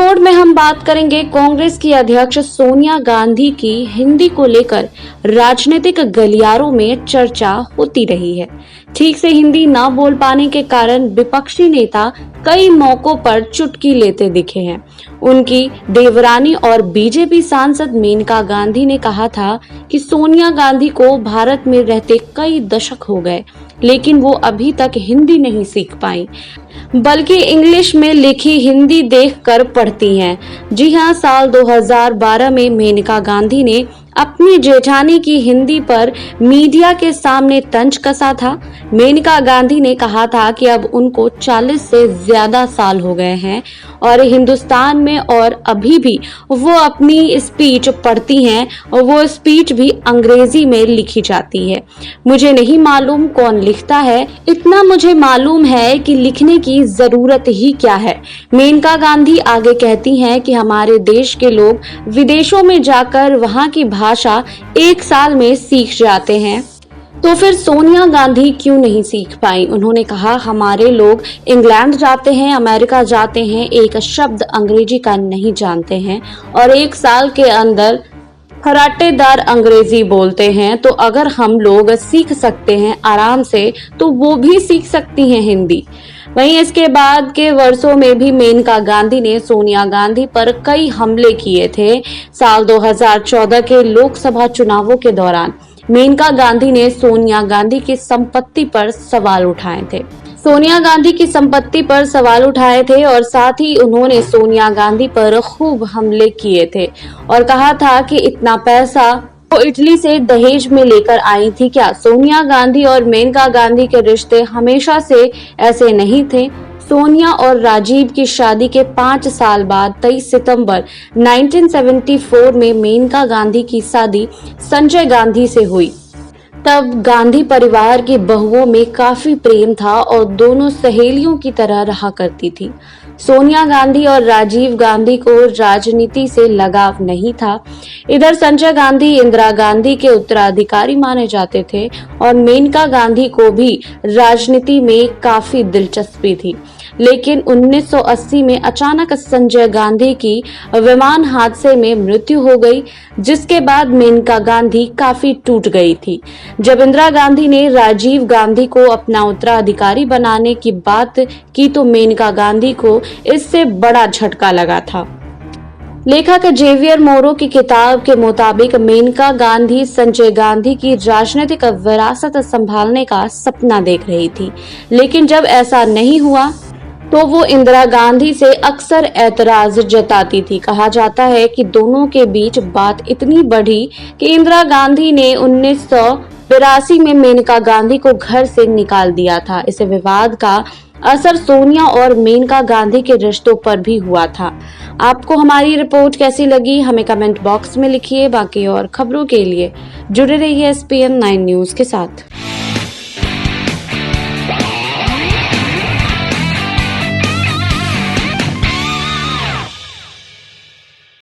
Report में हम बात करेंगे कांग्रेस की अध्यक्ष सोनिया गांधी की हिंदी को लेकर राजनीतिक गलियारों में चर्चा होती रही है। ठीक से हिंदी न बोल पाने के कारण विपक्षी नेता कई मौकों पर चुटकी लेते दिखे हैं। उनकी देवरानी और बीजेपी सांसद मेनका गांधी ने कहा था कि सोनिया गांधी को भारत में रहते कई दशक हो गए, लेकिन वो अभी तक हिंदी नहीं सीख पाई, बल्कि इंग्लिश में लिखी हिंदी देखकर पढ़ती हैं। जी हां, साल 2012 में मेनका गांधी ने अपनी जेठानी की हिंदी पर मीडिया के सामने तंज कसा था। मेनका गांधी ने कहा था कि अब उनको 40 से ज्यादा साल हो गए हैं और हिंदुस्तान में और अभी भी वो अपनी स्पीच पढ़ती हैं और वो स्पीच भी अंग्रेजी में लिखी जाती है। मुझे नहीं मालूम कौन लिखता है, इतना मुझे मालूम है कि लिखने की जरूरत ही क्या है। मेनका गांधी आगे कहती हैं कि हमारे देश के लोग विदेशों में जाकर वहां की भाषा 1 साल में सीख जाते हैं, तो फिर सोनिया गांधी क्यों नहीं सीख पाई। उन्होंने कहा, हमारे लोग इंग्लैंड जाते हैं, अमेरिका जाते हैं, एक शब्द अंग्रेजी का नहीं जानते हैं और 1 साल के अंदर फराटेदार अंग्रेजी बोलते हैं। तो अगर हम लोग सीख सकते हैं आराम से, तो वो भी सीख सकती हैं हिंदी। वहीं इसके बाद के वर्षों में भी मेनका गांधी ने सोनिया गांधी पर कई हमले किए थे। साल 2014 के लोकसभा चुनावों के दौरान मेनका गांधी ने सोनिया गांधी की संपत्ति पर सवाल उठाए थे। सोनिया गांधी की संपत्ति पर सवाल उठाए थे और साथ ही उन्होंने सोनिया गांधी पर खूब हमले किए थे और कहा था कि इतना पैसा वो इटली से दहेज में लेकर आई थी क्या। सोनिया गांधी और मेनका गांधी के रिश्ते हमेशा से ऐसे नहीं थे। सोनिया और राजीव की शादी के 5 साल बाद 23 सितंबर 1974 में मेनका गांधी की शादी संजय गांधी से हुई। तब गांधी परिवार की बहुओं में काफी प्रेम था और दोनों सहेलियों की तरह रहा करती थी। सोनिया गांधी और राजीव गांधी को राजनीति से लगाव नहीं था। इधर संजय गांधी इंदिरा गांधी के उत्तराधिकारी माने जाते थे और मेनका गांधी को भी राजनीति में काफी दिलचस्पी थी। लेकिन 1980 में अचानक संजय गांधी की विमान हादसे में मृत्यु हो गई, जिसके बाद मेनका गांधी काफी टूट गई थी। जब इंदिरा गांधी ने राजीव गांधी को अपना उत्तराधिकारी बनाने की बात की तो मेनका गांधी को इससे बड़ा झटका लगा था। लेखक जेवियर मोरो की किताब के मुताबिक मेनका गांधी संजय गांधी की राजनीतिक विरासत संभालने का सपना देख रही थी, लेकिन जब ऐसा नहीं हुआ तो वो इंदिरा गांधी से अक्सर ऐतराज जताती थी। कहा जाता है कि दोनों के बीच बात इतनी बढ़ी कि इंदिरा गांधी ने 1982 में मेनका गांधी को घर से निकाल दिया था। इस विवाद का असर सोनिया और मेनका गांधी के रिश्तों पर भी हुआ था। आपको हमारी रिपोर्ट कैसी लगी, हमें कमेंट बॉक्स में लिखिए। बाकी और खबरों के लिए जुड़े रहिए SPN 9 न्यूज के साथ।